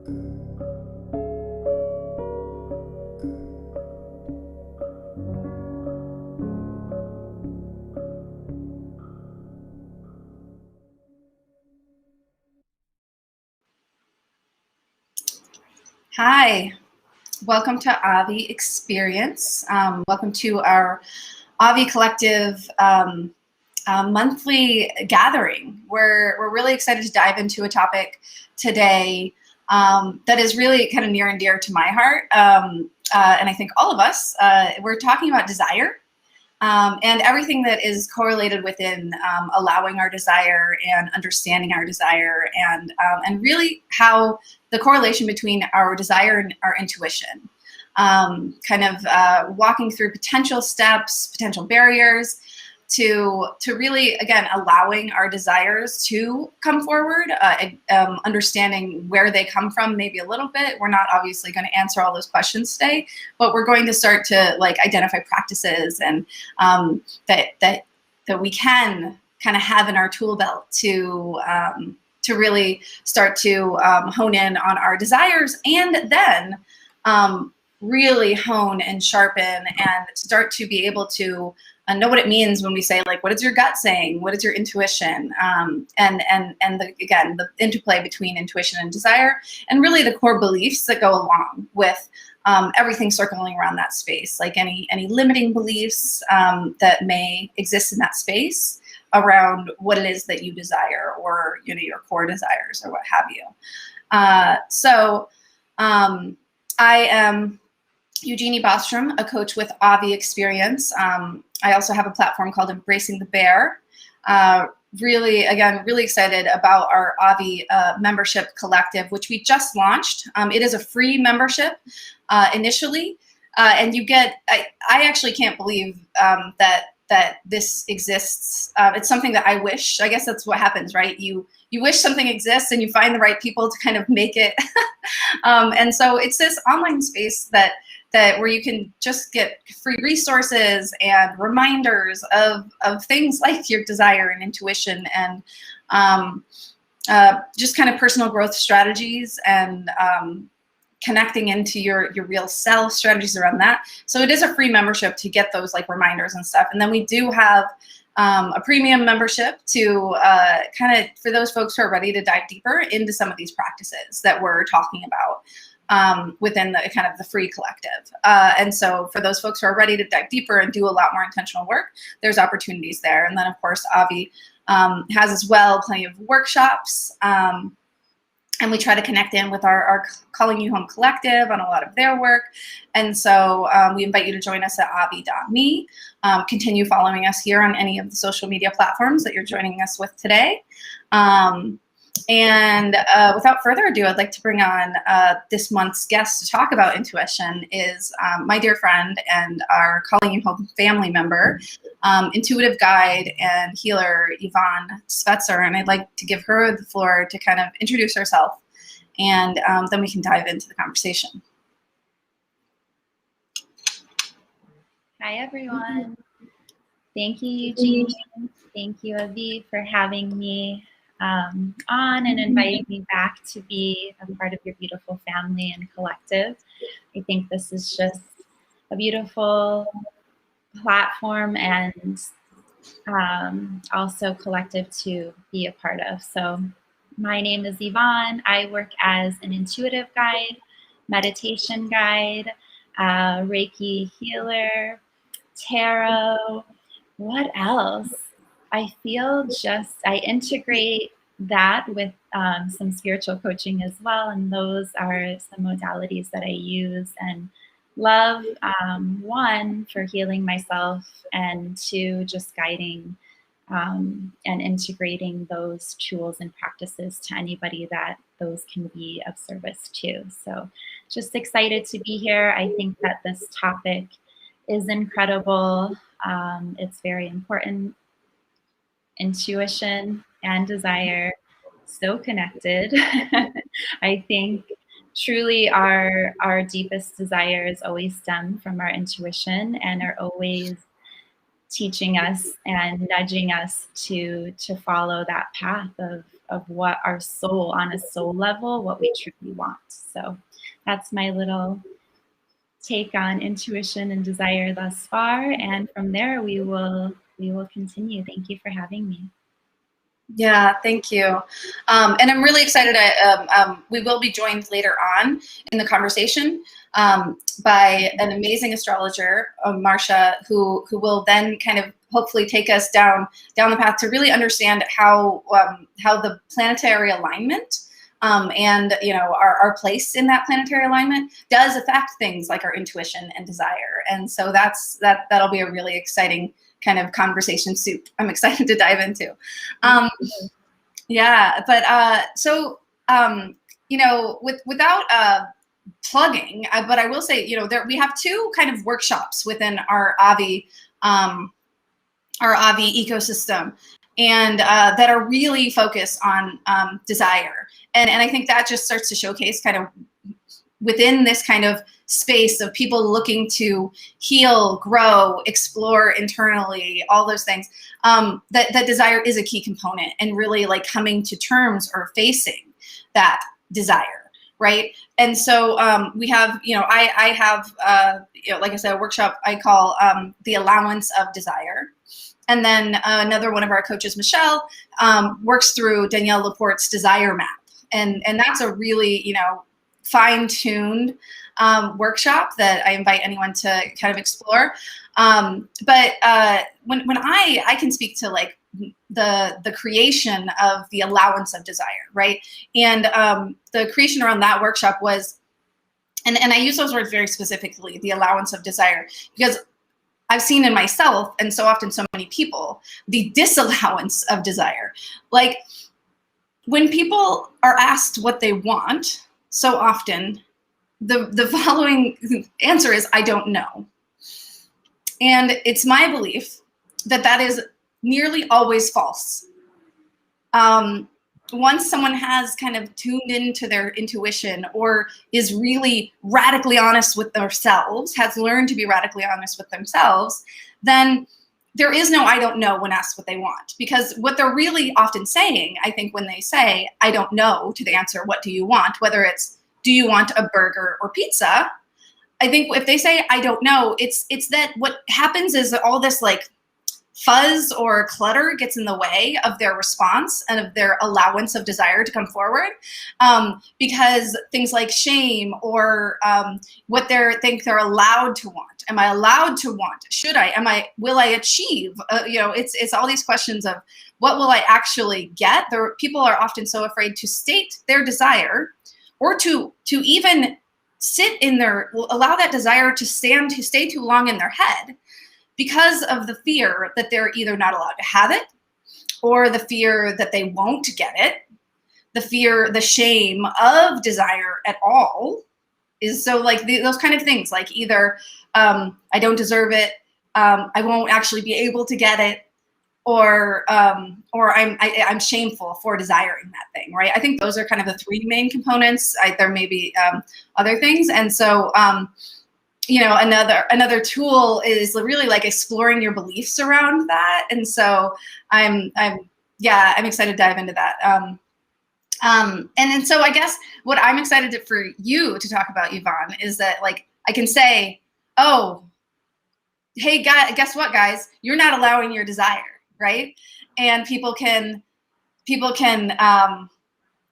Hi, welcome to AVVI Experience. Welcome to our AVVI Collective monthly gathering. We're really excited to dive into a topic today that is really kind of near and dear to my heart, and I think all of us. We're talking about desire. And everything that is correlated within allowing our desire and understanding our desire, and really how the correlation between our desire and our intuition, walking through potential steps, potential barriers to really, again, allowing our desires to come forward, understanding where they come from maybe a little bit. We're not obviously going to answer all those questions today, but we're going to start to identify practices and that we can kind of have in our tool belt to really start to hone in on our desires, and then really hone and sharpen and start to be able to know what it means when we say, what is your gut saying? What is your intuition? And the interplay between intuition and desire, and really the core beliefs that go along with everything circling around that space, like any limiting beliefs that may exist in that space around what it is that you desire, or your core desires, or what have you. I am Eugenie Bostrom, a coach with AVVI Experience. I also have a platform called Embracing the Bear. Really excited about our AVVI membership collective, which we just launched. It is a free membership initially, and you get, I actually can't believe that this exists. It's something that I wish. I guess that's what happens, right? You wish something exists and you find the right people to kind of make it. And so it's this online space that where you can just get free resources and reminders of things like your desire and intuition, and just kind of personal growth strategies, and connecting into your real self, strategies around that. So it is a free membership to get those reminders and stuff. And then we do have a premium membership to for those folks who are ready to dive deeper into some of these practices that we're talking about within the free collective. And so for those folks who are ready to dive deeper and do a lot more intentional work, there's opportunities there. And then of course, AVVI has as well plenty of workshops, and we try to connect in with our Calling You Home collective on a lot of their work. And so we invite you to join us at avvi.me. Continue following us here on any of the social media platforms that you're joining us with today. And without further ado, I'd like to bring on this month's guest to talk about intuition is my dear friend and our Calling You Home family member, intuitive guide and healer, Yvonne Szefer. And I'd like to give her the floor to kind of introduce herself, and then we can dive into the conversation. Hi, everyone. Thank you, Eugenie. Thank you, Avi, for having me on and inviting me back to be a part of your beautiful family and collective. I think this is just a beautiful platform and also collective to be a part of. So my name is Yvonne. I work as an intuitive guide, meditation guide, Reiki healer, tarot. What else? I feel I integrate that with some spiritual coaching as well, and those are some modalities that I use and love. One, for healing myself, and two, just guiding and integrating those tools and practices to anybody that those can be of service to. So just excited to be here. I think that this topic is incredible. It's very important. Intuition and desire, so connected. I think truly our deepest desires always stem from our intuition and are always teaching us and nudging us to follow that path of of what our soul, on a soul level, what we truly want. So that's my little take on intuition and desire thus far. And from there, we will continue. Thank you for having me. Yeah, thank you. And I'm really excited. We will be joined later on in the conversation by an amazing astrologer, Marcia, who will then kind of hopefully take us down the path to really understand how the planetary alignment and our place in that planetary alignment does affect things like our intuition and desire. And so that'll be a really exciting kind of conversation soup I'm excited to dive into. Yeah, but so without plugging, but I will say, we have two kind of workshops within our AVVI ecosystem, and that are really focused on desire, and I think that just starts to showcase kind of within this kind of space of people looking to heal, grow, explore internally, all those things, that desire is a key component, and really like coming to terms or facing that desire, right? And so we have, I have, like I said, a workshop I call the Allowance of Desire. And then another one of our coaches, Michelle, works through Danielle Laporte's Desire Map. And that's a really, fine-tuned workshop that I invite anyone to kind of explore. But when I can speak to like the creation of the allowance of desire, right? And the creation around that workshop was, and I use those words very specifically, the allowance of desire, because I've seen in myself, and so often so many people, the disallowance of desire. Like when people are asked what they want, so often the following answer is, I don't know. And it's my belief that is nearly always false. Once someone has kind of tuned into their intuition, or is really radically honest with themselves, has learned to be radically honest with themselves, then there is no I don't know when asked what they want. Because what they're really often saying, I think, when they say I don't know to the answer, what do you want, whether it's do you want a burger or pizza, I think if they say I don't know, it's that what happens is that all this like fuzz or clutter gets in the way of their response and of their allowance of desire to come forward, because things like shame or what they think they're allowed to want. Am I allowed to want? Should I? Will I achieve? It's all these questions of what will I actually get? People are often so afraid to state their desire, or to even sit in allow that desire to stay too long in their head, because of the fear that they're either not allowed to have it, or the fear that they won't get it, the shame of desire at all. Is so like those kind of things, like either I don't deserve it, I won't actually be able to get it, or I'm shameful for desiring that thing, right? I think those are kind of the three main components. There may be other things, and so another tool is really like exploring your beliefs around that. And so I'm excited to dive into that. And so I guess what I'm excited for you to talk about, Yvonne, is that like I can say, oh, hey, guess what, guys? You're not allowing your desire, right? And people can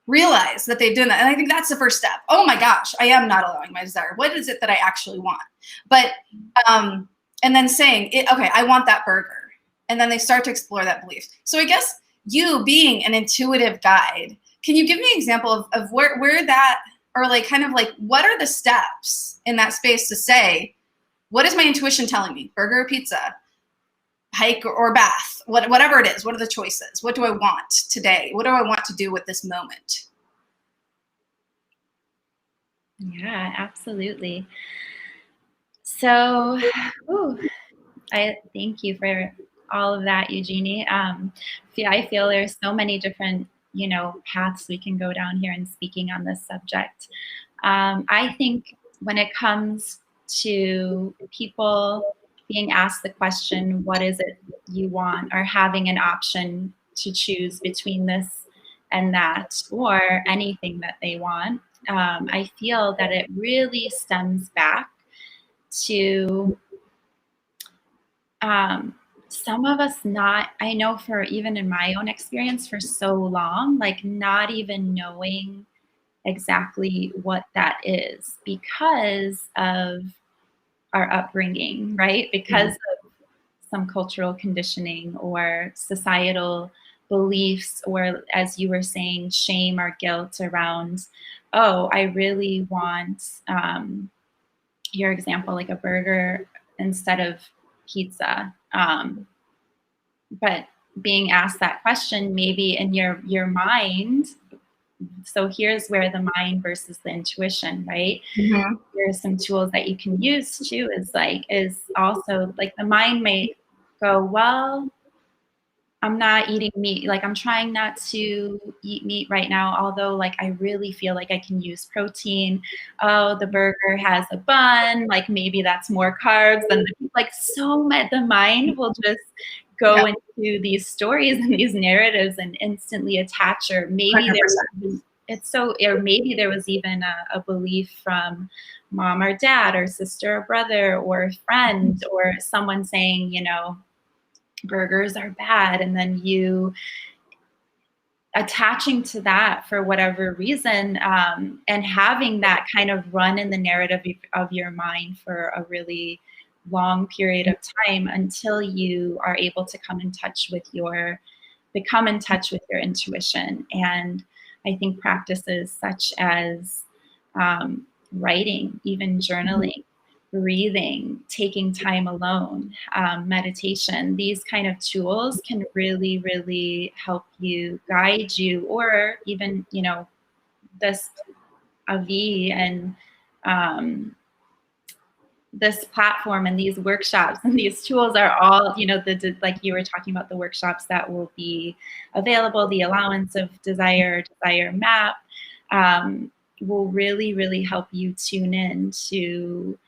realize that they've done that. And I think that's the first step. Oh my gosh, I am not allowing my desire. What is it that I actually want? But, and then saying, okay, I want that burger. And then they start to explore that belief. So I guess you being an intuitive guide, can you give me an example of where that, or like kind of like, what are the steps in that space to say, what is my intuition telling me? Burger or pizza? Hike or bath, whatever it is. What are the choices? What do I want today? What do I want to do with this moment? Yeah, absolutely. So, I thank you for all of that, Eugenie. I feel there's so many different, paths we can go down here in speaking on this subject. I think when it comes to people being asked the question, what is it you want, or having an option to choose between this and that, or anything that they want. I feel that it really stems back to some of us not, I know for even in my own experience for so long, like not even knowing exactly what that is because of our upbringing, right? Because of some cultural conditioning or societal beliefs, or as you were saying, shame or guilt around, oh, I really want your example, like a burger instead of pizza. But being asked that question, maybe in your mind, so here's where the mind versus the intuition, right? Mm-hmm. Here's some tools that you can use too, is also like the mind may go, well, I'm not eating meat. Like I'm trying not to eat meat right now, although like I really feel like I can use protein. Oh, the burger has a bun. Like maybe that's more carbs than like so much. The mind will just go Yep. into these stories and these narratives and instantly attach, or maybe 100%. or maybe there was even a belief from mom or dad or sister or brother or friend or someone saying, burgers are bad, and then you attaching to that for whatever reason, and having that kind of run in the narrative of your mind for a really long period of time until you are able to become in touch with your intuition. And I think practices such as writing, even journaling, breathing, taking time alone, meditation, these kind of tools can really, really help you, guide you, or even, this AVVI and this platform and these workshops and these tools are all, like you were talking about, the workshops that will be available, the allowance of desire map, will really, really help you tune in to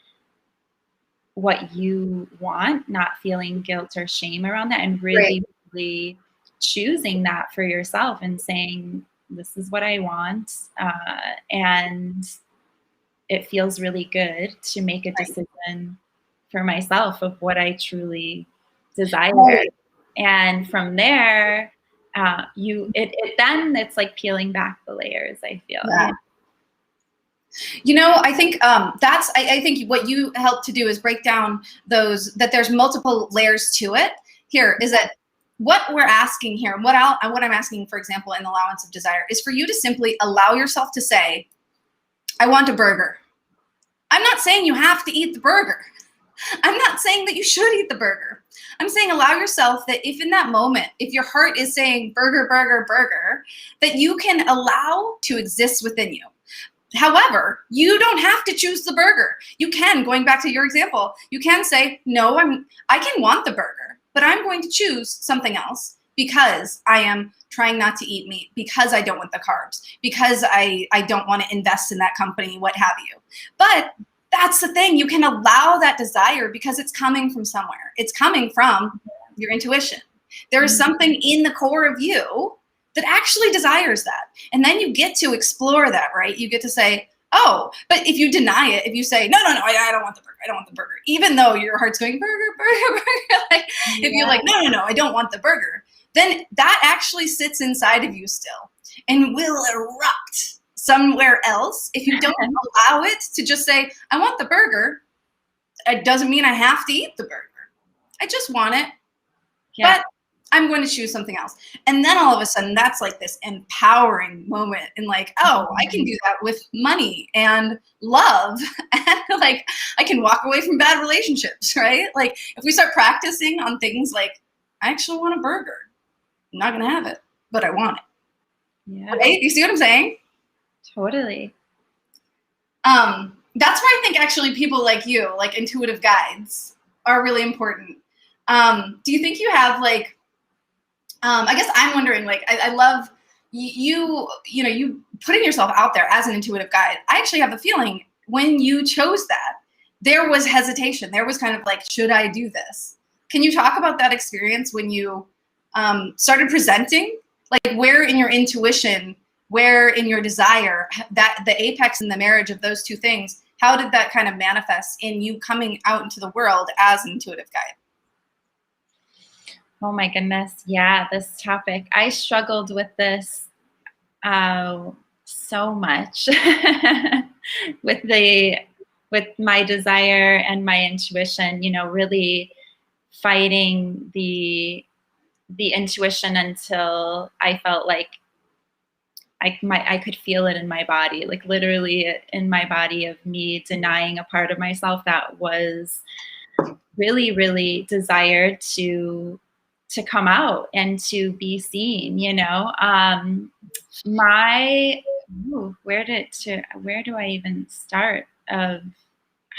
what you want, not feeling guilt or shame around that, and really, Right. really choosing that for yourself and saying, this is what I want. And it feels really good to make a decision for myself of what I truly desire. Right. And from there, then it's like peeling back the layers, I feel. Yeah. I think I think what you help to do is break down that there's multiple layers to it. Here is that what we're asking here, what I'm asking, for example, in the allowance of desire, is for you to simply allow yourself to say, I want a burger. I'm not saying you have to eat the burger. I'm not saying that you should eat the burger. I'm saying allow yourself that if in that moment, if your heart is saying burger, burger, burger, that you can allow to exist within you. However, you don't have to choose the burger. You can, going back to your example, you can say, no, I can want the burger, but I'm going to choose something else because I am trying not to eat meat, because I don't want the carbs, because I don't want to invest in that company, what have you. But that's the thing. You can allow that desire because it's coming from somewhere. It's coming from your intuition. There is something in the core of you that actually desires that. And then you get to explore that, right? You get to say, oh, but if you deny it, if you say, no, I don't want the burger. I don't want the burger. Even though your heart's going, burger, burger, burger. If you're like, no, I don't want the burger, then that actually sits inside of you still and will erupt somewhere else. If you don't allow it to just say, I want the burger, it doesn't mean I have to eat the burger. I just want it. Yeah. But I'm going to choose something else. And then all of a sudden, that's like this empowering moment. And like, oh, I can do that with money and love. And like, I can walk away from bad relationships, right? Like, if we start practicing on things like, I actually want a burger. I'm not going to have it, but I want it. Yeah. Right? You see what I'm saying? Totally. That's where I think actually people like you, like intuitive guides, are really important. Do you think you have like, I guess I'm wondering, like, I love you putting yourself out there as an intuitive guide. I actually have a feeling when you chose that, there was hesitation. There was kind of like, should I do this? Can you talk about that experience when you started presenting like where in your intuition, where in your desire, that the apex and the marriage of those two things, how did that kind of manifest in you coming out into the world as an intuitive guide? Oh my goodness. Yeah, this topic. I struggled with this so much with my desire and my intuition, you know, really fighting the intuition until I felt like I could feel it in my body, like literally in my body, of me denying a part of myself that was really, really desired to come out and to be seen, you know. Where do I even start of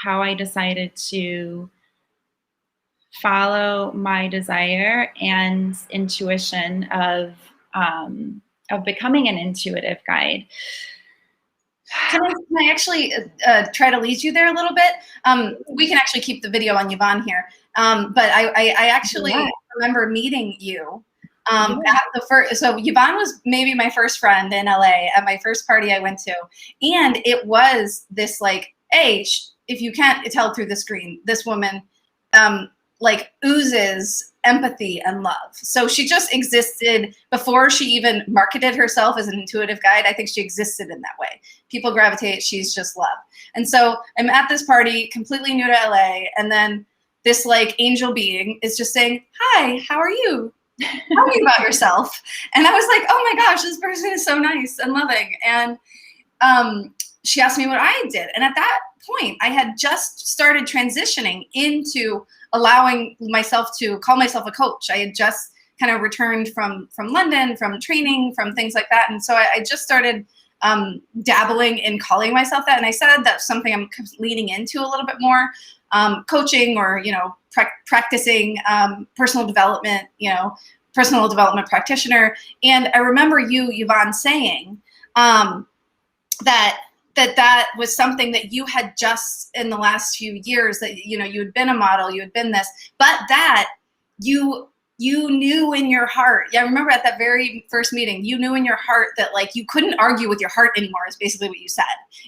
how I decided to follow my desire and intuition of becoming an intuitive guide? Can I actually try to lead you there a little bit? We can actually keep the video on Yvonne here. But I actually remember meeting you at the first, so Yvonne was maybe my first friend in LA at my first party I went to. And it was this like, hey, if you can't tell through the screen, this woman like oozes empathy and love. So she just existed before she even marketed herself as an intuitive guide. I think she existed in that way. People gravitate, she's just love. And so I'm at this party, completely new to LA, and then this like angel being is just saying, hi, how are you? Tell me about yourself. And I was like, oh my gosh, this person is so nice and loving. And she asked me what I did. And at that point, I had just started transitioning into allowing myself to call myself a coach. I had just kind of returned from London, from training, from things like that. And so I just started dabbling in calling myself that. And I said that's something I'm leaning into a little bit more, coaching or, you know, practicing personal development, you know, personal development practitioner. And I remember you, Yvonne, saying that was something that you had just in the last few years, that, you know, you had been a model, you had been this, but that you knew in your heart. Yeah, I remember at that very first meeting, you knew in your heart that like you couldn't argue with your heart anymore, is basically what you said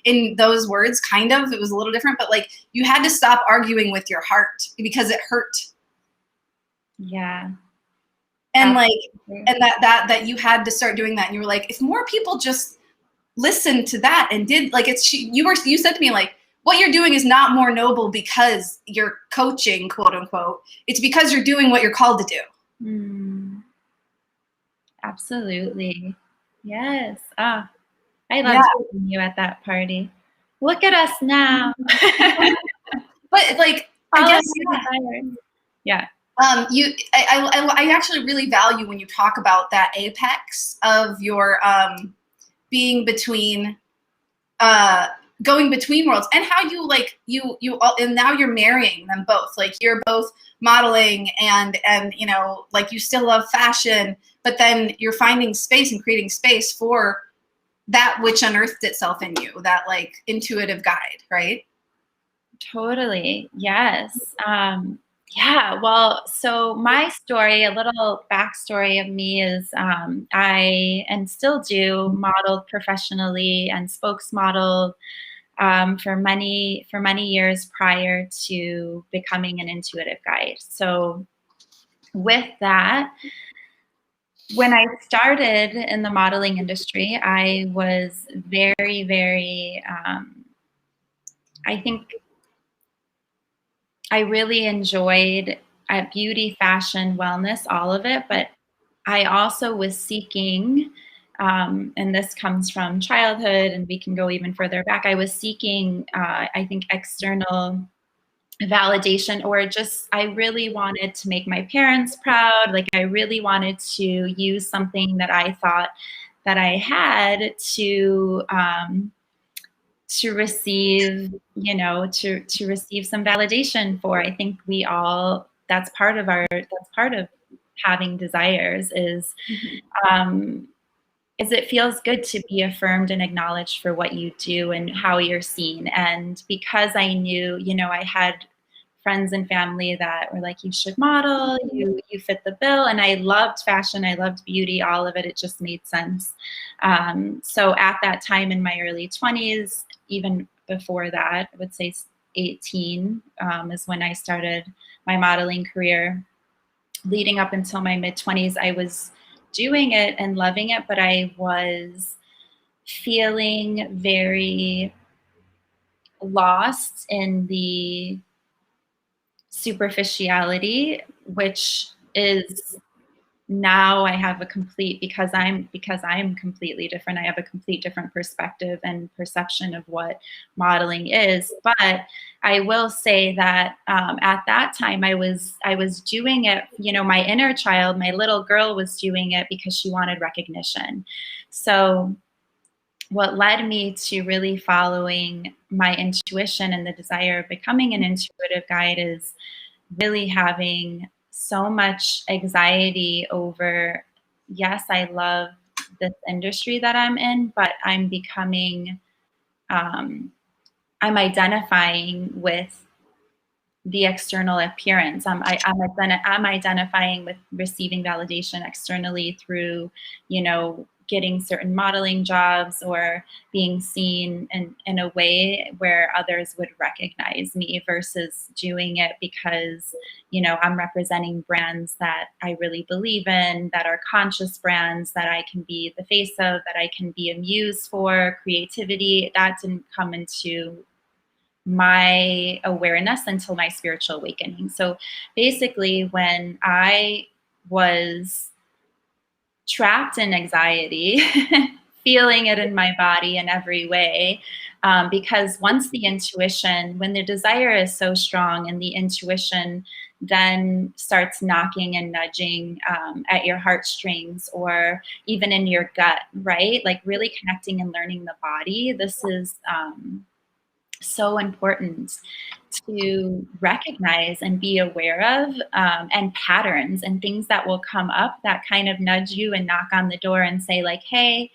in those words. Kind of, it was a little different, but like you had to stop arguing with your heart because it hurt. Yeah. And like, and that you had to start doing that. And you were like, if more people just listen to that and did like you said to me like, what you're doing is not more noble because you're coaching, quote unquote. It's because you're doing what you're called to do. Absolutely. Yes. I loved meeting you at that party. Look at us now. But like, I guess, yeah. I actually really value when you talk about that apex of your being between going between worlds, and how you like you and now you're marrying them both. Like you're both modeling and you know, like you still love fashion, but then you're finding space and creating space for that which unearthed itself in you, that like intuitive guide, right? Totally. Yes. Yeah, well, so my story, a little backstory of me is I and still do modeled professionally and spokesmodeled for many years prior to becoming an intuitive guide. So with that, when I started in the modeling industry, I was very, very, I think I really enjoyed beauty, fashion, wellness, all of it. But I also was seeking, and this comes from childhood, and we can go even further back. I was seeking, I think, external validation, or just I really wanted to make my parents proud. Like I really wanted to use something that I thought that I had to receive, you know, to receive some validation for. I think we all, that's part of having desires is it feels good to be affirmed and acknowledged for what you do and how you're seen. And because I knew, you know, I had friends and family that were like, you should model, you fit the bill. And I loved fashion, I loved beauty, all of it. It just made sense. So at that time in my early 20s, even before that, I would say 18 is when I started my modeling career. Leading up until my mid 20s, I was doing it and loving it, but I was feeling very lost in the superficiality, which is now I have a complete, because I'm completely different. I have a complete different perspective and perception of what modeling is. But I will say that at that time I was doing it, you know, my inner child, my little girl was doing it because she wanted recognition. So what led me to really following my intuition and the desire of becoming an intuitive guide is really having so much anxiety over, yes, I love this industry that I'm in, but I'm becoming, I'm identifying with the external appearance. I'm identifying with receiving validation externally through, you know, getting certain modeling jobs or being seen in a way where others would recognize me versus doing it because, you know, I'm representing brands that I really believe in, that are conscious brands that I can be the face of, that I can be a muse for, creativity. That didn't come into my awareness until my spiritual awakening. So basically, when I was trapped in anxiety, feeling it in my body in every way, because once the intuition, when the desire is so strong and the intuition then starts knocking and nudging at your heartstrings or even in your gut, right? Like really connecting and learning the body. This is so important to recognize and be aware of, and patterns and things that will come up that kind of nudge you and knock on the door and say like, hey,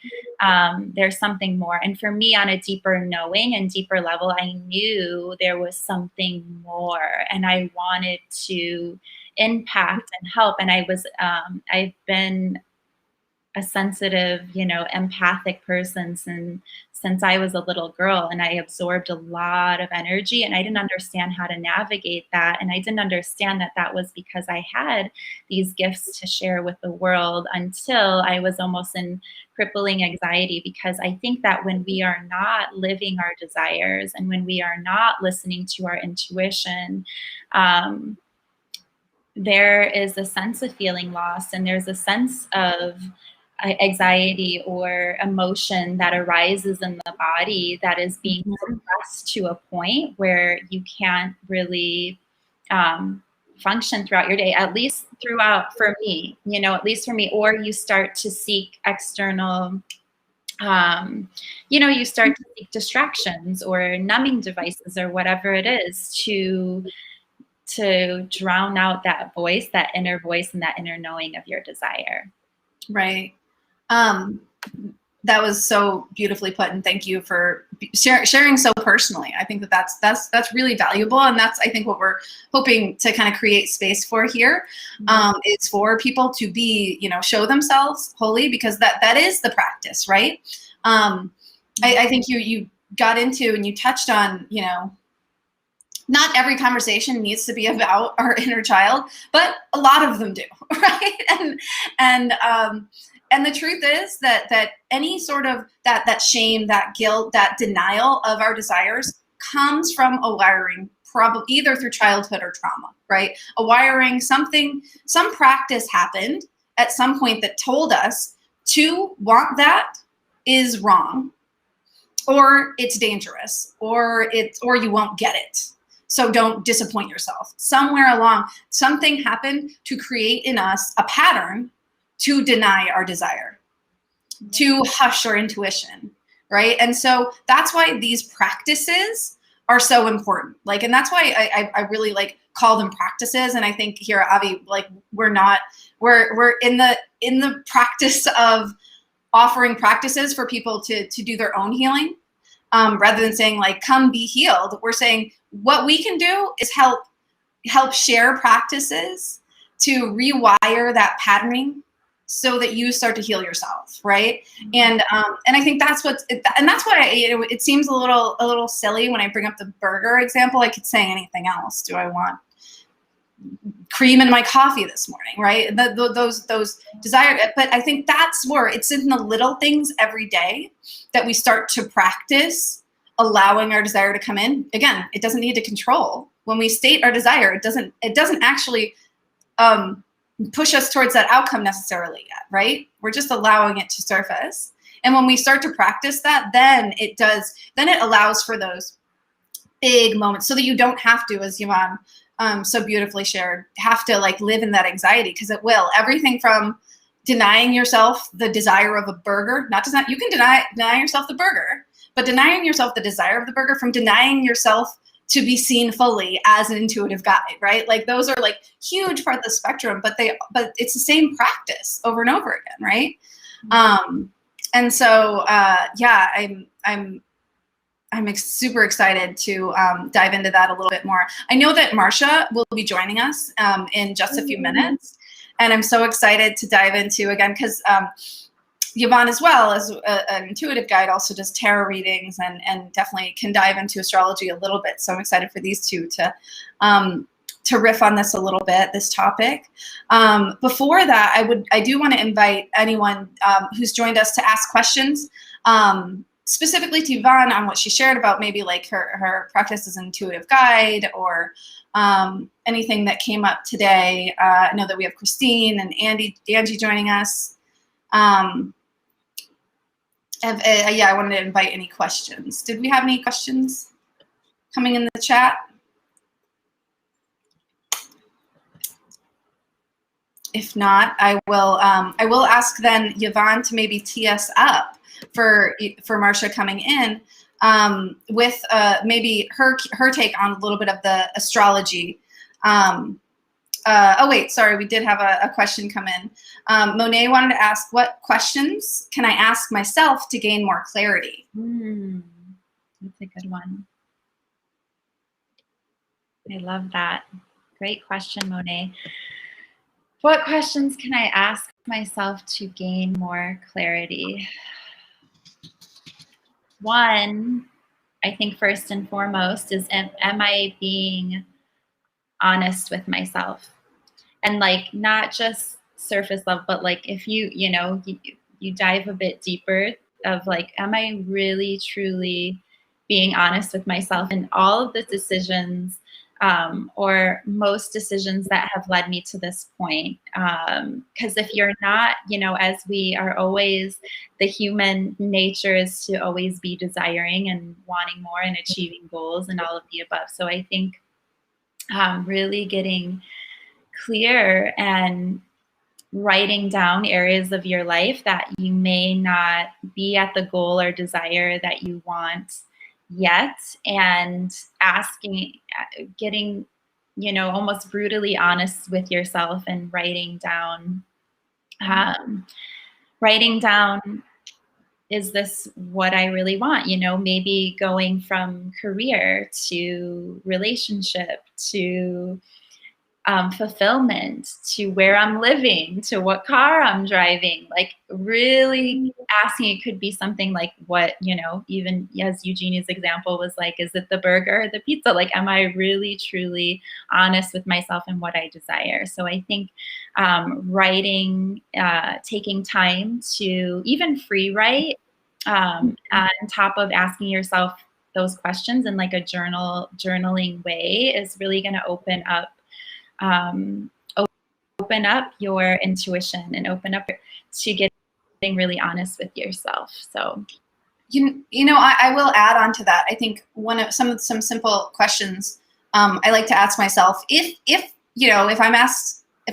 there's something more. And for me, on a deeper knowing and deeper level, I knew there was something more and I wanted to impact and help. And I've been a sensitive, you know, empathic person since I was a little girl, and I absorbed a lot of energy, and I didn't understand how to navigate that, and I didn't understand that that was because I had these gifts to share with the world until I was almost in crippling anxiety, because I think that when we are not living our desires and when we are not listening to our intuition, there is a sense of feeling lost, and there's a sense of anxiety or emotion that arises in the body that is being suppressed to a point where you can't really function throughout your day, at least throughout, for me, you know, at least for me, or you start to seek external, you know, you start to seek distractions or numbing devices or whatever it is to drown out that voice, that inner voice and that inner knowing of your desire. Right. That was so beautifully put, and thank you for sharing so personally. I think that that's really valuable, and that's, I think, what we're hoping to kind of create space for here, is for people to be, you know, show themselves wholly, because that is the practice, right? I think you got into and you touched on, you know, not every conversation needs to be about our inner child, but a lot of them do, right? And the truth is that any sort of that shame, that guilt, that denial of our desires comes from a wiring, probably either through childhood or trauma, right? A wiring, some practice happened at some point that told us to want that is wrong, or it's dangerous, or you won't get it. So don't disappoint yourself. Somewhere along, something happened to create in us a pattern to deny our desire, to hush our intuition, right? And so that's why these practices are so important. Like, and that's why I really like call them practices. And I think here at AVVI, like we're in the practice of offering practices for people to do their own healing. Rather than saying like, come be healed, we're saying what we can do is help help share practices to rewire that patterning so that you start to heal yourself, right? And I think that's that's what it seems a little silly when I bring up the burger example. I could say anything else. Do I want cream in my coffee this morning, right? Those desire, but I think that's where it's in the little things every day that we start to practice allowing our desire to come in. Again, it doesn't need to control. When we state our desire, it doesn't actually push us towards that outcome necessarily yet, right? We're just allowing it to surface. And when we start to practice that, then it allows for those big moments so that you don't have to, as Yvonne so beautifully shared, have to like live in that anxiety, because it will. Everything from denying yourself the desire of a burger, you can deny yourself the burger, but denying yourself the desire of the burger, from denying yourself to be seen fully as an intuitive guide, right? Like those are like huge part of the spectrum, but it's the same practice over and over again, right? And so yeah, I'm super excited to dive into that a little bit more. I know that Marcia will be joining us in just a few minutes, and I'm so excited to dive into, again, because Yvonne, as well as an intuitive guide, also does tarot readings and definitely can dive into astrology a little bit. So I'm excited for these two to riff on this a little bit, this topic. Before that, I do want to invite anyone who's joined us to ask questions, specifically to Yvonne on what she shared about maybe like her practice as an intuitive guide, or anything that came up today. I know that we have Christine and Angie joining us. Yeah, I wanted to invite any questions. Did we have any questions coming in the chat? If not, I will ask then Yvonne to maybe tee us up for Marcia coming in with maybe her take on a little bit of the astrology. Oh wait, sorry, we did have a question come in. Monet wanted to ask, what questions can I ask myself to gain more clarity? That's a good one. I love that. Great question, Monet. What questions can I ask myself to gain more clarity? One, I think first and foremost is, am I being honest with myself? And like, not just surface level, but like if you dive a bit deeper of like, am I really truly being honest with myself in all of the decisions, or most decisions that have led me to this point? Because if you're not, as we are always, the human nature is to always be desiring and wanting more and achieving goals and all of the above. So I think really getting clear and writing down areas of your life that you may not be at the goal or desire that you want yet, and getting, almost brutally honest with yourself and writing down, is this what I really want? Maybe going from career to relationship to fulfillment, to where I'm living, to what car I'm driving. Like really asking, it could be something like what, even as Eugenie's example was like, is it the burger or the pizza? Like, am I really truly honest with myself and what I desire? So I think writing, taking time to even free write, on top of asking yourself those questions in like a journaling way, is really going to open up your intuition and open up to getting really honest with yourself. So, I will add on to that. I think some simple questions I like to ask myself, if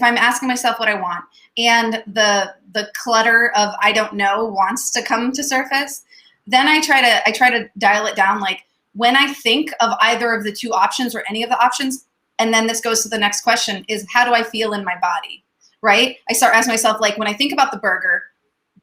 I'm asking myself what I want, and the clutter of I don't know wants to come to surface, then I try to dial it down. Like when I think of either of the two options or any of the options, and then this goes to the next question, is how do I feel in my body, right? I start asking myself, like, when I think about the burger,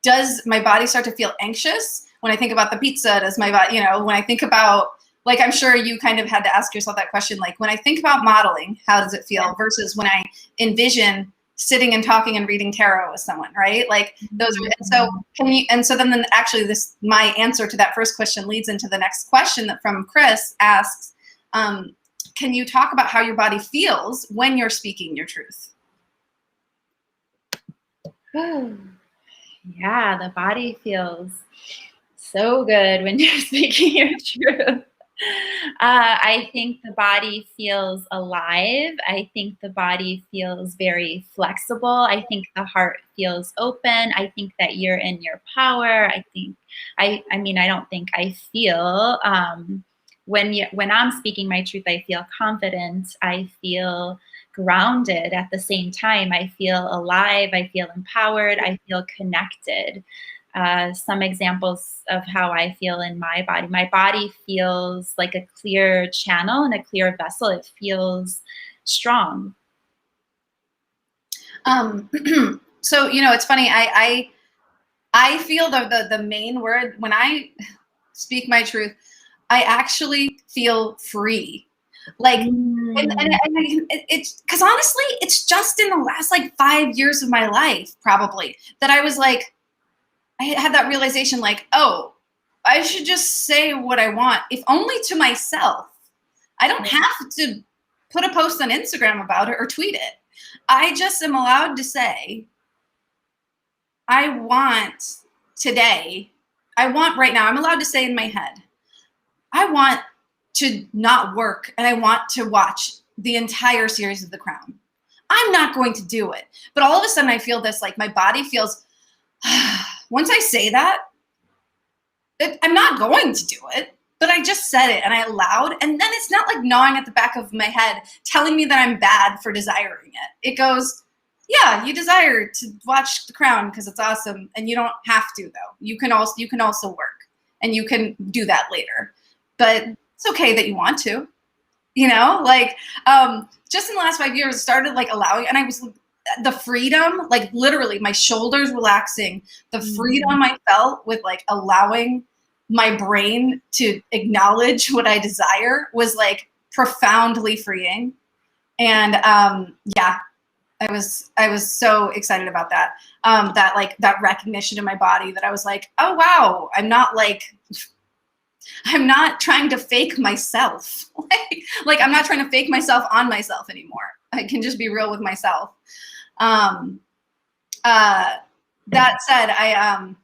does my body start to feel anxious? When I think about the pizza, does my body, when I think about like, I'm sure you kind of had to ask yourself that question, like, when I think about modeling, how does it feel versus when I envision sitting and talking and reading tarot with someone, right? Like those are, and so can you, and so then actually this, my answer to that first question leads into the next question that from Chris asks, can you talk about how your body feels when you're speaking your truth? Yeah, the body feels so good when you're speaking your truth. I think the body feels alive. I think the body feels very flexible. I think the heart feels open. I think that you're in your power. I mean, I don't think I feel, when I'm speaking my truth, I feel confident. I feel grounded at the same time. I feel alive. I feel empowered. I feel connected. Some examples of how I feel in my body. My body feels like a clear channel and a clear vessel. It feels strong. So, you know, it's funny. I feel the main word when I speak my truth, I actually feel free. Like, and it's because honestly, it's just in the last like 5 years of my life, probably, that I was like, I had that realization, like, oh, I should just say what I want, if only to myself. I don't have to put a post on Instagram about it or tweet it. I just am allowed to say, I want today, I want right now, I'm allowed to say in my head, I want to not work and I want to watch the entire series of The Crown. I'm not going to do it. But all of a sudden I feel this, like my body feels, once I say that, I'm not going to do it, but I just said it and I allowed, and then it's not like gnawing at the back of my head telling me that I'm bad for desiring it. It goes, yeah, you desire to watch The Crown because it's awesome, and you don't have to though. You can also work, and you can do that later. But it's okay that you want to, you know, like just in the last 5 years, started like allowing, and I was the freedom, like literally my shoulders relaxing, the freedom I felt with like allowing my brain to acknowledge what I desire was like profoundly freeing. And yeah, I was so excited about that. That recognition in my body that I was like, oh wow, I'm not trying to fake myself. like I'm not trying to fake myself on myself anymore. I can just be real with myself. That said, I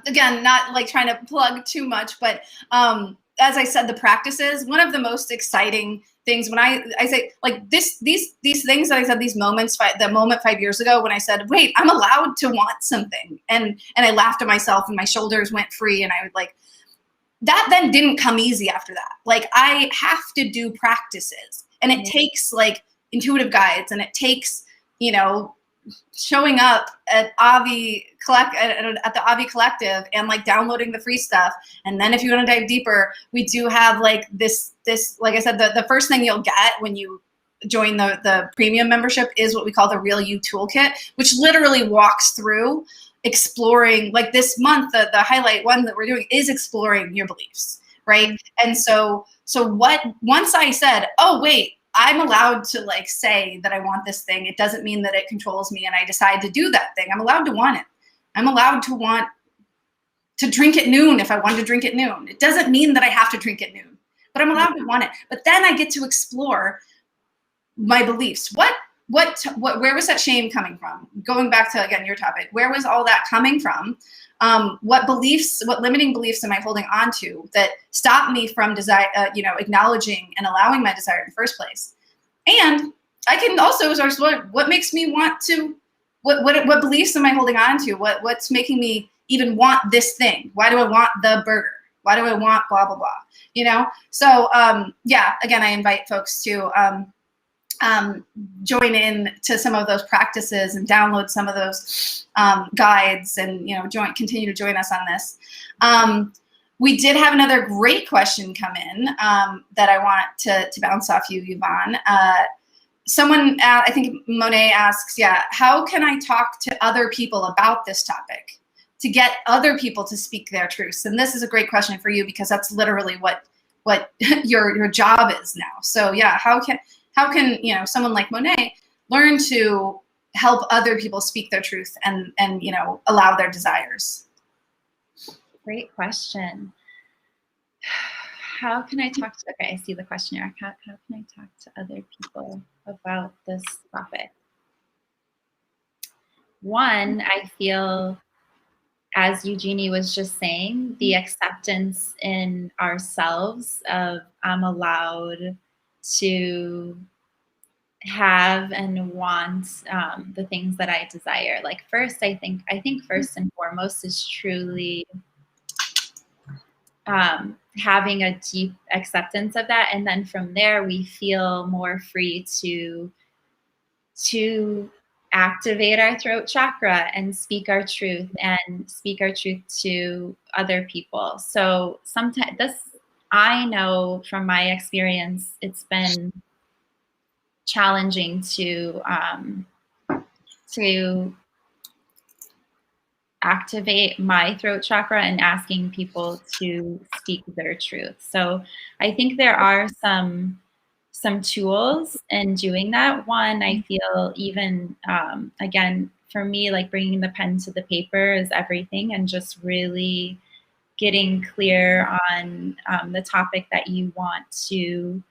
again, not like trying to plug too much, but as I said, the practices, one of the most exciting things when I say like these things that I said, these moments, the moment 5 years ago when I said, wait, I'm allowed to want something, and I laughed at myself and my shoulders went free, and I would like, that then didn't come easy after that. Like I have to do practices, and it takes like intuitive guides, and it takes, you know, showing up at at the AVVI Collective and like downloading the free stuff. And then if you want to dive deeper, we do have like this, like I said, the first thing you'll get when you join the premium membership is what we call the Real You Toolkit, which literally walks through exploring, like this month, the highlight one that we're doing is exploring your beliefs, right? And so once I said, oh wait, I'm allowed to like say that I want this thing. It doesn't mean that it controls me and I decide to do that thing. I'm allowed to want it. I'm allowed to want to drink at noon if I want to drink at noon. It doesn't mean that I have to drink at noon, but I'm allowed to want it. But then I get to explore my beliefs. Where was that shame coming from? Going back to, again, your topic, where was all that coming from? What limiting beliefs am I holding on to that stop me from acknowledging and allowing my desire in the first place? And I can also explore what makes me want to, what beliefs am I holding on to? What's making me even want this thing? Why do I want the burger? Why do I want blah, blah, blah? You know? So yeah, again, I invite folks to join in to some of those practices and download some of those guides, and continue to join us on this. We did have another great question come in that I want to bounce off you, Yvonne. Someone, I think Monet asks, yeah, how can I talk to other people about this topic to get other people to speak their truths? And this is a great question for you because that's literally what what your job is now. So yeah, how can you know, someone like Monet learn to help other people speak their truth and you know, allow their desires? Great question. How can I talk to, okay, I see the question here. How can I talk to other people about this topic? One, I feel, as Eugenie was just saying, the acceptance in ourselves of I'm allowed to have and want the things that I desire. Like first, I think first and foremost is truly having a deep acceptance of that, and then from there we feel more free to activate our throat chakra and speak our truth to other people. So sometimes this, I know from my experience, it's been challenging to activate my throat chakra and asking people to speak their truth. So I think there are some tools in doing that. One, I feel even, again, for me, like bringing the pen to the paper is everything, and just really getting clear on the topic that you want to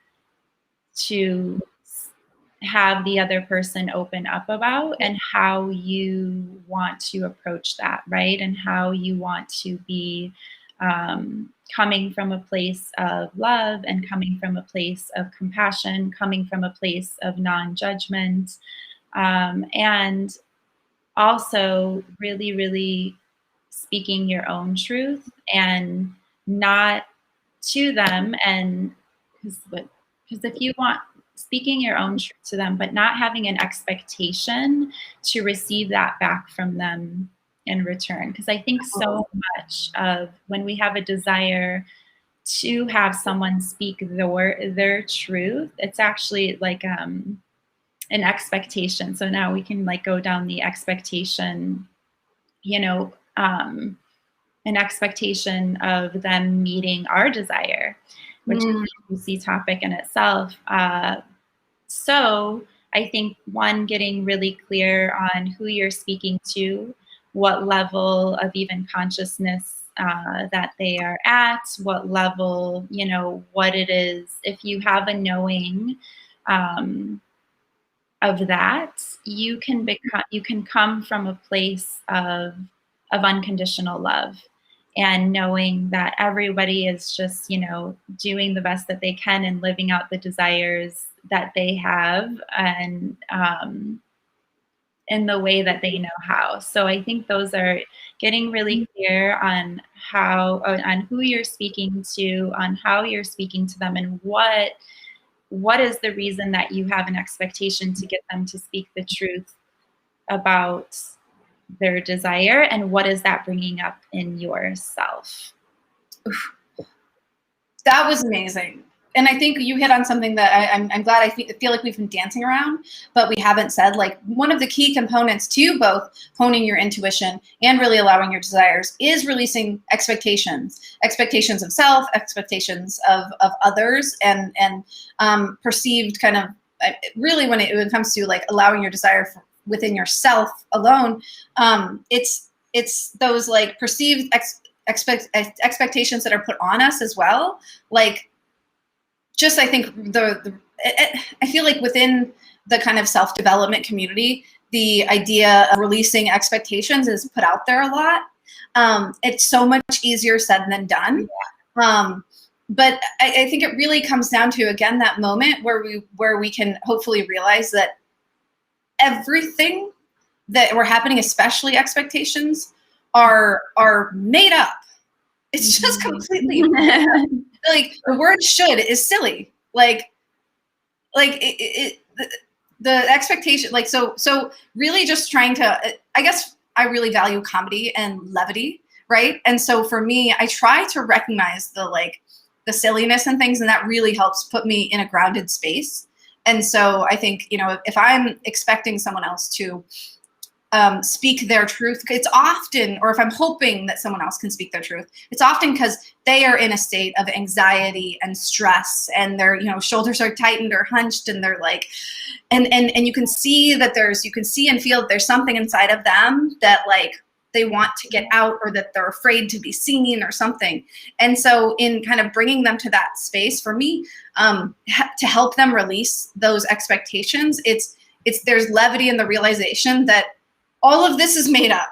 have the other person open up about, and how you want to approach that, right? And how you want to be coming from a place of love, and coming from a place of compassion, coming from a place of non-judgment, and also really, really speaking your own truth, and not to them, and because if you want, speaking your own truth to them, but not having an expectation to receive that back from them in return. Because I think so much of when we have a desire to have someone speak their truth, it's actually like an expectation. So now we can like go down the expectation, you know, an expectation of them meeting our desire, which is a juicy topic in itself. So I think one, getting really clear on who you're speaking to, what level of even consciousness that they are at, what level, you know, what it is. If you have a knowing of that, you can come from a place of unconditional love, and knowing that everybody is just, you know, doing the best that they can and living out the desires that they have, and in the way that they know how. So I think those are getting really clear on on who you're speaking to, on how you're speaking to them, and what is the reason that you have an expectation to get them to speak the truth about their desire, and what is that bringing up in yourself? That was amazing. And I think you hit on something that I'm glad. I feel like we've been dancing around, but we haven't said. Like, one of the key components to both honing your intuition and really allowing your desires is releasing expectations of self, expectations of others, and perceived kind of, really when it comes to like allowing your desire within yourself alone, it's those like perceived expectations that are put on us as well. Like, just I think I feel like within the kind of self-development community, the idea of releasing expectations is put out there a lot. It's so much easier said than done. But I think it really comes down to, again, that moment where we can hopefully realize that everything that we're happening, especially expectations, are made up. It's just completely like the word "should" is silly. Like the expectation, like so really just trying to. I guess I really value comedy and levity, right? And so for me, I try to recognize the silliness and things, and that really helps put me in a grounded space. And so I think, you know, if I'm expecting someone else to speak their truth. It's often, or if I'm hoping that someone else can speak their truth, it's often because they are in a state of anxiety and stress, and their, you know, shoulders are tightened or hunched, and they're like, and you can see that you can see and feel that there's something inside of them that like they want to get out, or that they're afraid to be seen or something. And so in kind of bringing them to that space, for me, to help them release those expectations, there's levity in the realization that all of this is made up.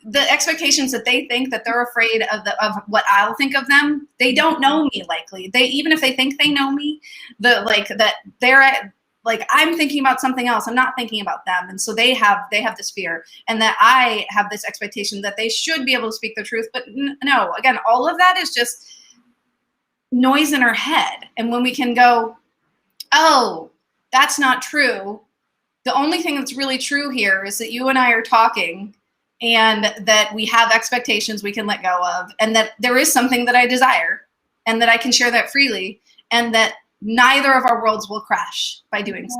The expectations that they think that they're afraid of what I'll think of them, they don't know me likely. Even if they think they know me, I'm thinking about something else. I'm not thinking about them. And so they have this fear, and that I have this expectation that they should be able to speak the truth. But no, again, all of that is just noise in our head. And when we can go, oh, that's not true. The only thing that's really true here is that you and I are talking, and that we have expectations we can let go of, and that there is something that I desire, and that I can share that freely, and that neither of our worlds will crash by doing so.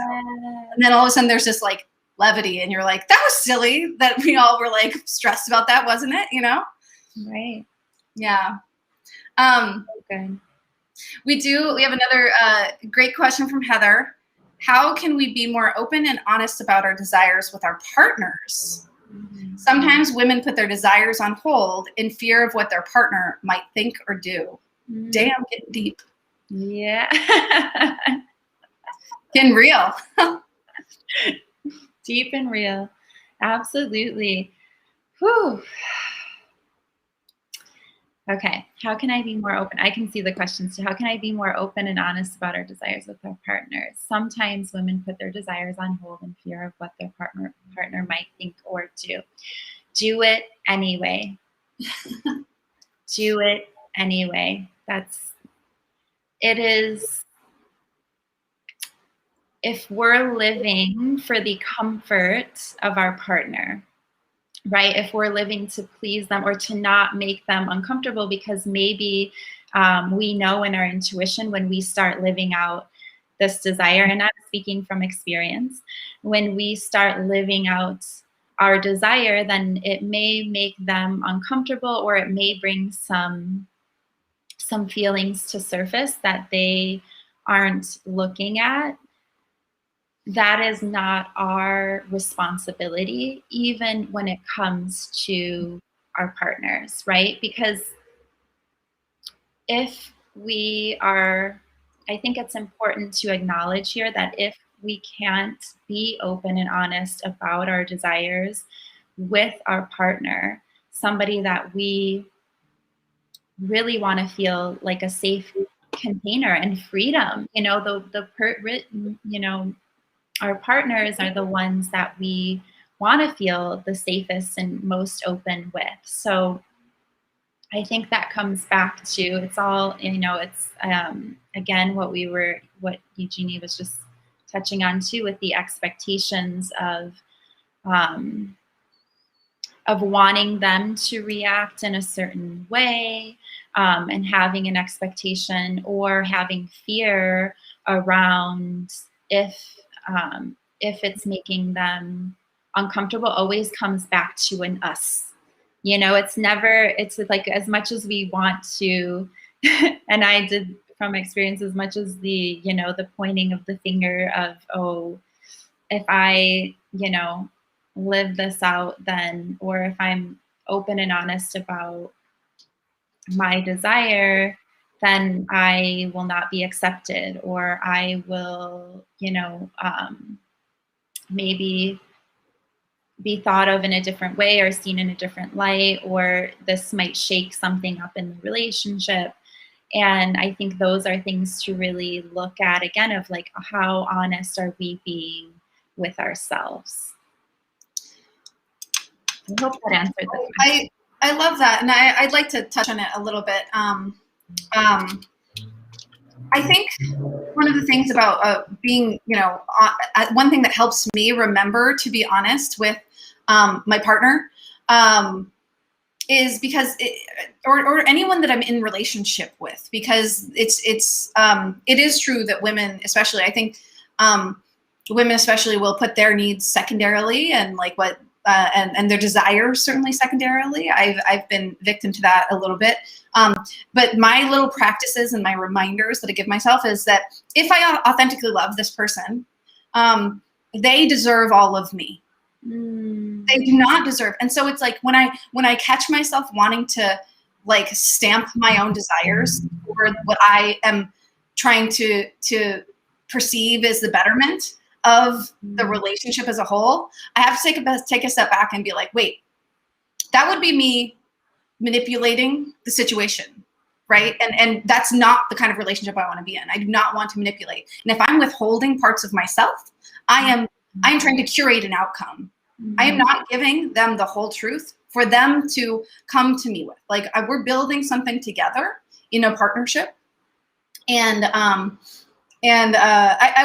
And then all of a sudden there's this like levity, and you're like, that was silly that we all were like stressed about that, wasn't it? You know? Right. Yeah. Okay. We have another great question from Heather. How can we be more open and honest about our desires with our partners? Mm-hmm. Sometimes women put their desires on hold in fear of what their partner might think or do. Mm-hmm. Damn, getting deep. Yeah. Getting real. Deep and real. Absolutely. Whew. Okay. How can I be more open? I can see the questions too. How can I be more open and honest about our desires with our partners? Sometimes women put their desires on hold in fear of what their partner might think or do. Do it anyway. Do it anyway. It is, if we're living for the comfort of our partner, right? If we're living to please them or to not make them uncomfortable, because maybe we know in our intuition when we start living out this desire, and I'm speaking from experience, when we start living out our desire, then it may make them uncomfortable, or it may bring some feelings to surface that they aren't looking at. That is not our responsibility, even when it comes to our partners, right? Because I think it's important to acknowledge here that if we can't be open and honest about our desires with our partner, somebody that we really want to feel like a safe container and freedom, our partners are the ones that we want to feel the safest and most open with. So I think that comes back to, it's all, it's again, what Eugenie was just touching on too, with the expectations of wanting them to react in a certain way, and having an expectation or having fear around if it's making them uncomfortable, always comes back to an us. It's like, as much as we want to, and I did from experience, as much as the pointing of the finger of, oh, if I, live this out, then, or if I'm open and honest about my desire, then I will not be accepted, or I will, maybe be thought of in a different way or seen in a different light, or this might shake something up in the relationship. And I think those are things to really look at again, of like, how honest are we being with ourselves? I hope that answered the question. I love that, and I'd like to touch on it a little bit. I think one of the things about being, one thing that helps me remember to be honest with my partner is because, or anyone that I'm in relationship with, because it is true that women, especially, I think, women especially will put their needs secondarily, and like what and their desires certainly secondarily. I've been victim to that a little bit. But my little practices and my reminders that I give myself is that if I authentically love this person, they deserve all of me. They do not deserve. And so it's like when I catch myself wanting to like stamp my own desires for what I am trying to perceive as the betterment of the relationship as a whole, I have to take a step back and be like, wait, that would be me manipulating the situation, right? And that's not the kind of relationship I want to be in. I do not want to manipulate. And if I'm withholding parts of myself, I am trying to curate an outcome. I am not giving them the whole truth for them to come to me with. Like we're building something together in a partnership. And I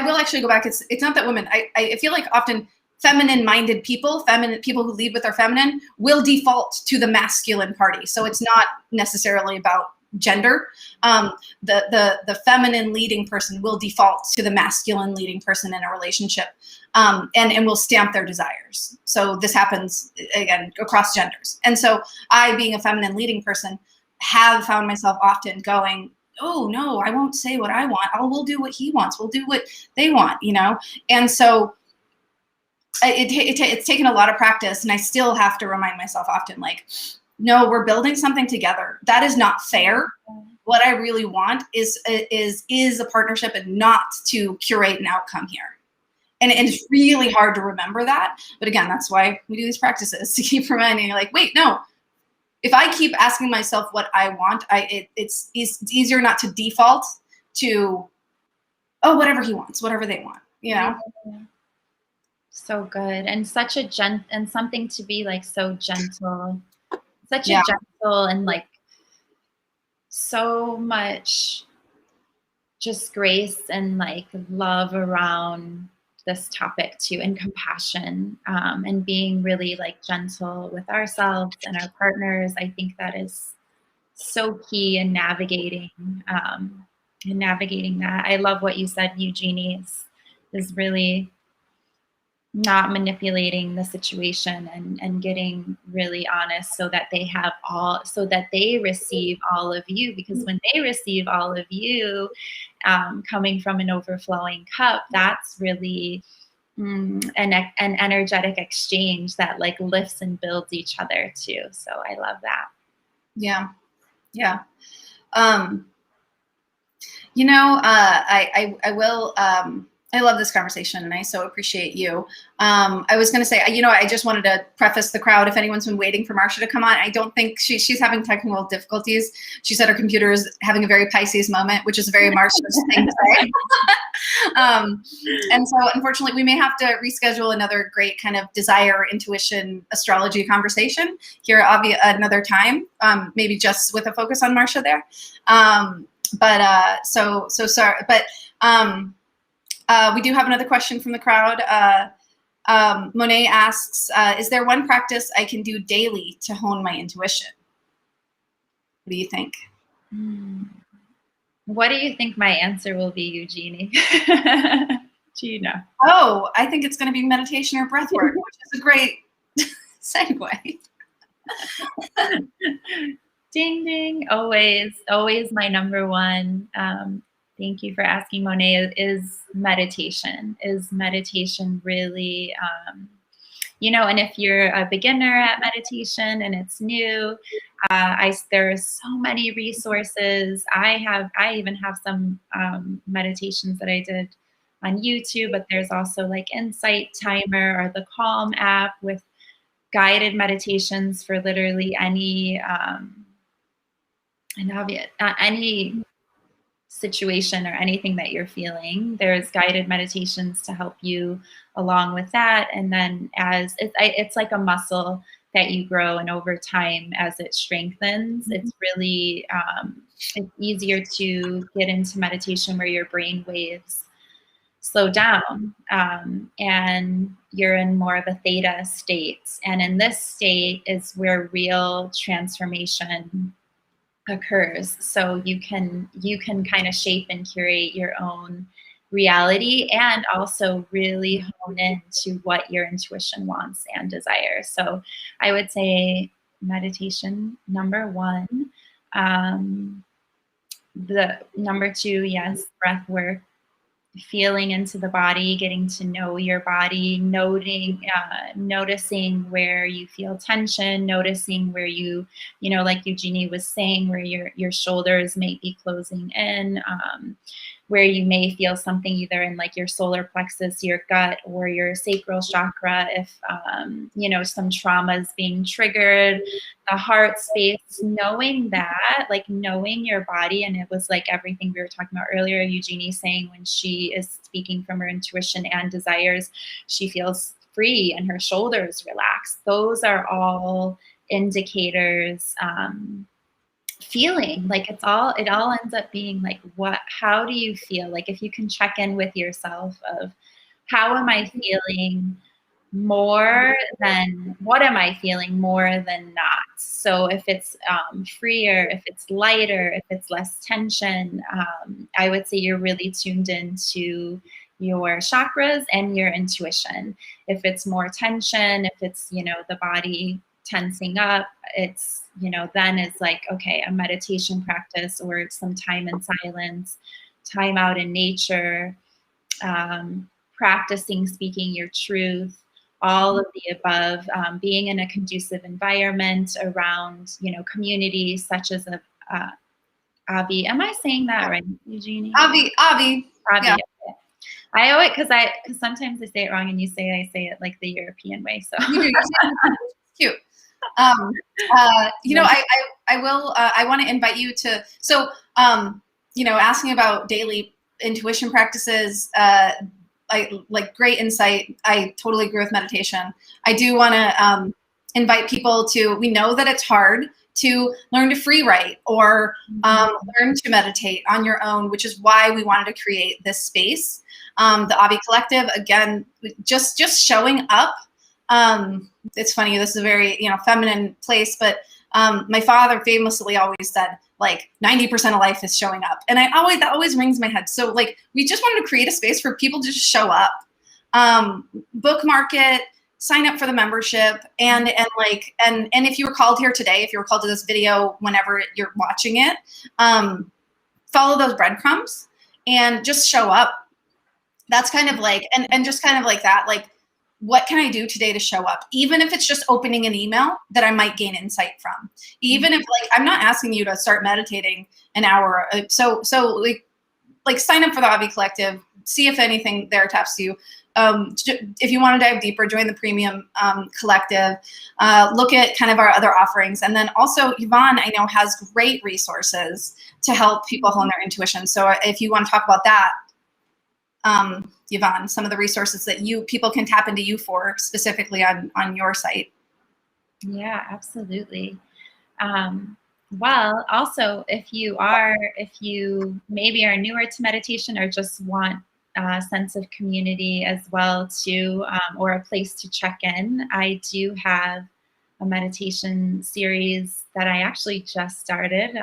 will actually go back. It's not that women. I feel like often feminine-minded people, who lead with their feminine, will default to the masculine party. So it's not necessarily about gender. The feminine leading person will default to the masculine leading person in a relationship, and will stamp their desires. So this happens again across genders. And so I, being a feminine leading person, have found myself often going, oh no, I won't say what I want. We'll do what he wants. We'll do what they want, you know? And so it's taken a lot of practice, and I still have to remind myself often, like, no, we're building something together. That is not fair. What I really want is a partnership, and not to curate an outcome here. And it's really hard to remember that. But again, that's why we do these practices, to keep reminding you, like, wait, no. If I keep asking myself what I want, it's easier not to default to, oh, whatever he wants, whatever they want, you know? So good. And such a and something to be like so gentle, such Yeah. a gentle and like so much just grace and like love around this topic too, and compassion, and being really like gentle with ourselves and our partners. I think that is so key in navigating that. I love what you said, Eugenie, is really not manipulating the situation, and getting really honest so that they receive all of you, because when they receive all of you, coming from an overflowing cup, that's really an energetic exchange that like lifts and builds each other too. So I love that. Yeah. You know, I will. I love this conversation, and I so appreciate you. I was going to say, you know, I just wanted to preface the crowd. If anyone's been waiting for Marcia to come on, I don't think she's having technical difficulties. She said her computer is having a very Pisces moment, which is a very Marcia's thing to say. And so, unfortunately, we may have to reschedule another great kind of desire, intuition, astrology conversation here another time, maybe just with a focus on Marcia there. So sorry, but. We do have another question from the crowd. Monet asks, is there one practice I can do daily to hone my intuition? What do you think? What do you think my answer will be, Eugenie? Do you know? Oh, I think it's going to be meditation or breath work, which is a great segue. Ding, ding. Always my number one. Thank you for asking, Monet. Is meditation really, you know, and if you're a beginner at meditation and it's new, there's so many resources. I even have some meditations that I did on YouTube, but there's also like Insight Timer or the Calm app with guided meditations for literally any situation or anything that you're feeling. There's guided meditations to help you along with that. And then as it's like a muscle that you grow, and over time as it strengthens, it's really it's easier to get into meditation where your brain waves slow down, and you're in more of a theta state. And in this state is where real transformation occurs. So you can kind of shape and curate your own reality, and also really hone in to what your intuition wants and desires. So I would say meditation, number one. The number two, yes, breath work, feeling into the body, getting to know your body, noticing where you feel tension, noticing where like Eugenie was saying, where your shoulders may be closing in, where you may feel something either in like your solar plexus, your gut, or your sacral chakra, if some trauma is being triggered, the heart space, knowing that, like knowing your body. And it was like everything we were talking about earlier, Eugenie saying when she is speaking from her intuition and desires, she feels free and her shoulders relax. Those are all indicators. Feeling like it all ends up being like, how do you feel? Like if you can check in with yourself of how am I feeling more than what am I feeling more than not? So if it's freer, if it's lighter, if it's less tension, I would say you're really tuned into your chakras and your intuition. If it's more tension, if it's, the body tensing up, it's, then it's like, okay, a meditation practice or some time in silence, time out in nature, practicing speaking your truth, all of the above, being in a conducive environment around, communities such as AVVI. Am I saying that right, Eugenie? AVVI. Yeah. Okay. I always, because sometimes I say it wrong and I say it like the European way. So you do. Cute. I want to invite you to, asking about daily intuition practices, I like great insight. I totally agree with meditation. I do want to invite people to, we know that it's hard to learn to free write or learn to meditate on your own, which is why we wanted to create this space. The AVVI Collective, again, just showing up. It's funny, this is a very, feminine place, but my father famously always said, like 90% of life is showing up. And that always rings in my head. So like, we just wanted to create a space for people to just show up, bookmark it, sign up for the membership. And if you were called here today, if you were called to this video, whenever you're watching it, follow those breadcrumbs and just show up. That's kind of like, and just kind of like that, like, what can I do today to show up? Even if it's just opening an email that I might gain insight from. Even if like, I'm not asking you to start meditating an hour. So like sign up for the AVVI Collective, see if anything there taps you. If you want to dive deeper, join the premium collective, look at kind of our other offerings. And then also Yvonne, I know, has great resources to help people hone their intuition. So if you want to talk about that, Yvonne, some of the resources that people can tap into you for specifically on your site. Yeah, absolutely. Well, also, if you maybe are newer to meditation or just want a sense of community as well too, or a place to check in, I do have a meditation series that I actually just started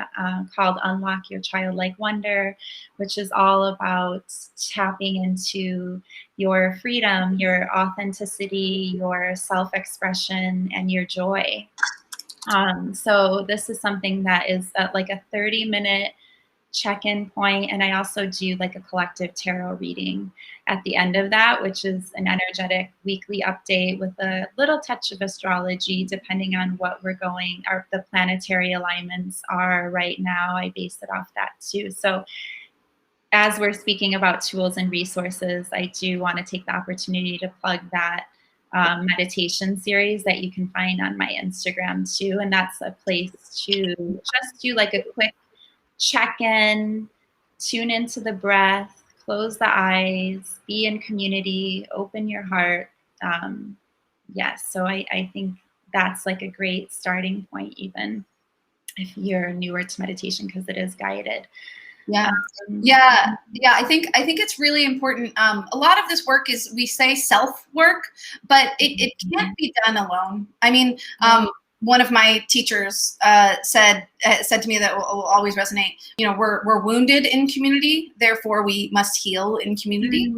called Unlock Your Childlike Wonder, which is all about tapping into your freedom, your authenticity, your self-expression, and your joy. So this is something that is like a 30-minute check-in point, and I also do like a collective tarot reading at the end of that, which is an energetic weekly update with a little touch of astrology depending on what the planetary alignments are right now. I base it off that too. So as we're speaking about tools and resources, I do want to take the opportunity to plug that meditation series that you can find on my Instagram too. And that's a place to just do like a quick check-in, tune into the breath, close the eyes, be in community, open your heart. Yes, so I think that's like a great starting point, even if you're newer to meditation, because it is guided. Yeah. I think it's really important. A lot of this work is, we say self work, but it can't be done alone. I mean, one of my teachers said to me that will always resonate. We're wounded in community, therefore we must heal in community.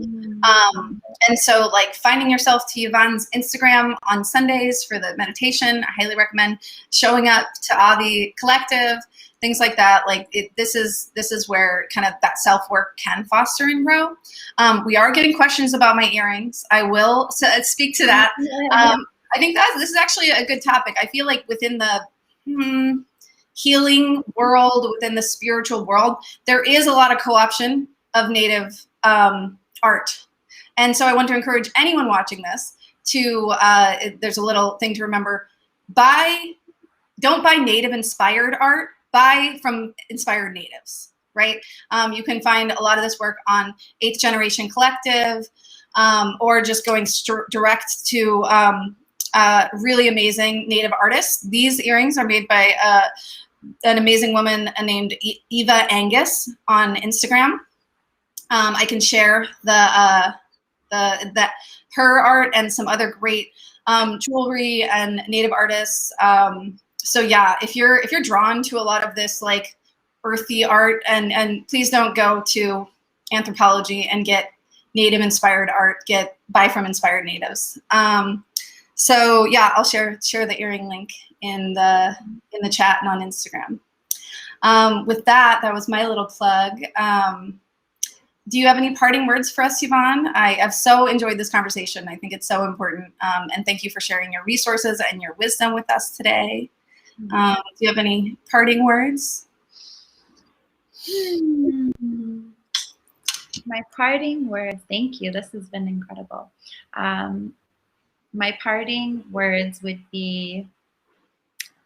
And so, like, finding yourself to Yvonne's Instagram on Sundays for the meditation, I highly recommend showing up to AVVI Collective, things like that. Like, this is where kind of that self-work can foster and grow. We are getting questions about my earrings. I will speak to that. I think this is actually a good topic. I feel like within the healing world, within the spiritual world, there is a lot of co-option of Native art. And so I want to encourage anyone watching this to, there's a little thing to remember, don't buy Native inspired art, buy from inspired Natives, right? You can find a lot of this work on 8th Generation Collective, or just going direct to really amazing Native artists. These earrings are made by an amazing woman named Eva Angus on Instagram. I can share her art and some other great jewelry and Native artists. So yeah, if you're drawn to a lot of this like earthy art, and please don't go to Anthropologie and get Native inspired art. Buy from inspired Natives. So yeah, I'll share the earring link in the chat and on Instagram. With that was my little plug. Do you have any parting words for us, Yvonne? I have so enjoyed this conversation. I think it's so important. And thank you for sharing your resources and your wisdom with us today. Do you have any parting words? My parting words, thank you. This has been incredible. My parting words would be,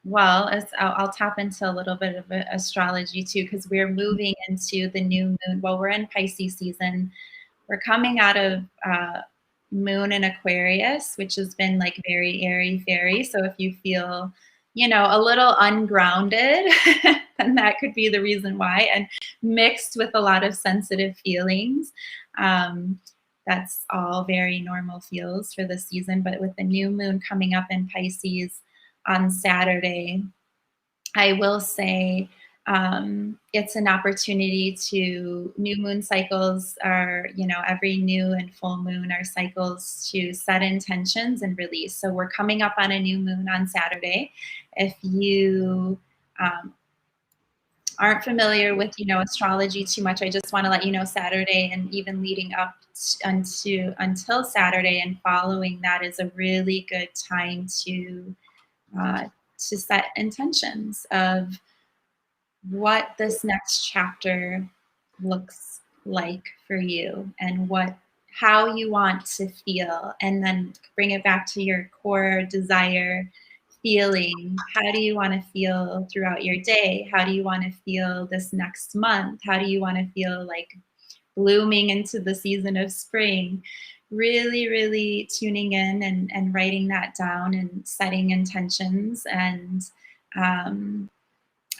well, I'll tap into a little bit of astrology too, because we're moving into the new moon. Well, we're in Pisces season. We're coming out of moon in Aquarius, which has been like very airy-fairy. So if you feel, a little ungrounded, then that could be the reason why, and mixed with a lot of sensitive feelings. That's all very normal feels for the season. But with the new moon coming up in Pisces on Saturday, I will say it's an opportunity new moon cycles are, every new and full moon are cycles to set intentions and release. So we're coming up on a new moon on Saturday. If you aren't familiar with, astrology too much, I just want to let you know Saturday and even leading up until Saturday and following that is a really good time to set intentions of what this next chapter looks like for you and how you want to feel, and then bring it back to your core desire feeling. How do you want to feel throughout your day? How do you want to feel this next month? How do you want to feel like blooming into the season of spring? Really, really tuning in and writing that down and setting intentions. And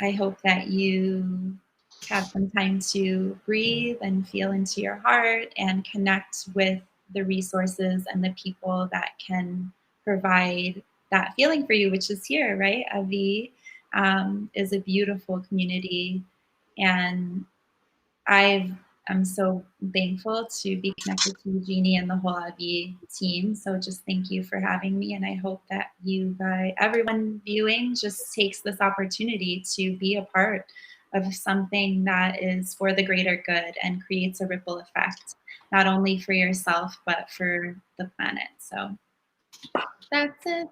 I hope that you have some time to breathe and feel into your heart and connect with the resources and the people that can provide that feeling for you, which is here, right? AVVI is a beautiful community, and I'm so thankful to be connected to Eugenie and the whole AVVI team. So just thank you for having me. And I hope that everyone viewing just takes this opportunity to be a part of something that is for the greater good and creates a ripple effect, not only for yourself, but for the planet. So that's it.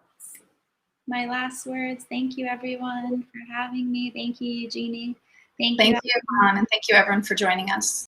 My last words. Thank you, everyone, for having me. Thank you, Eugenie. Thank you, Yvonne, and thank you, everyone, for joining us.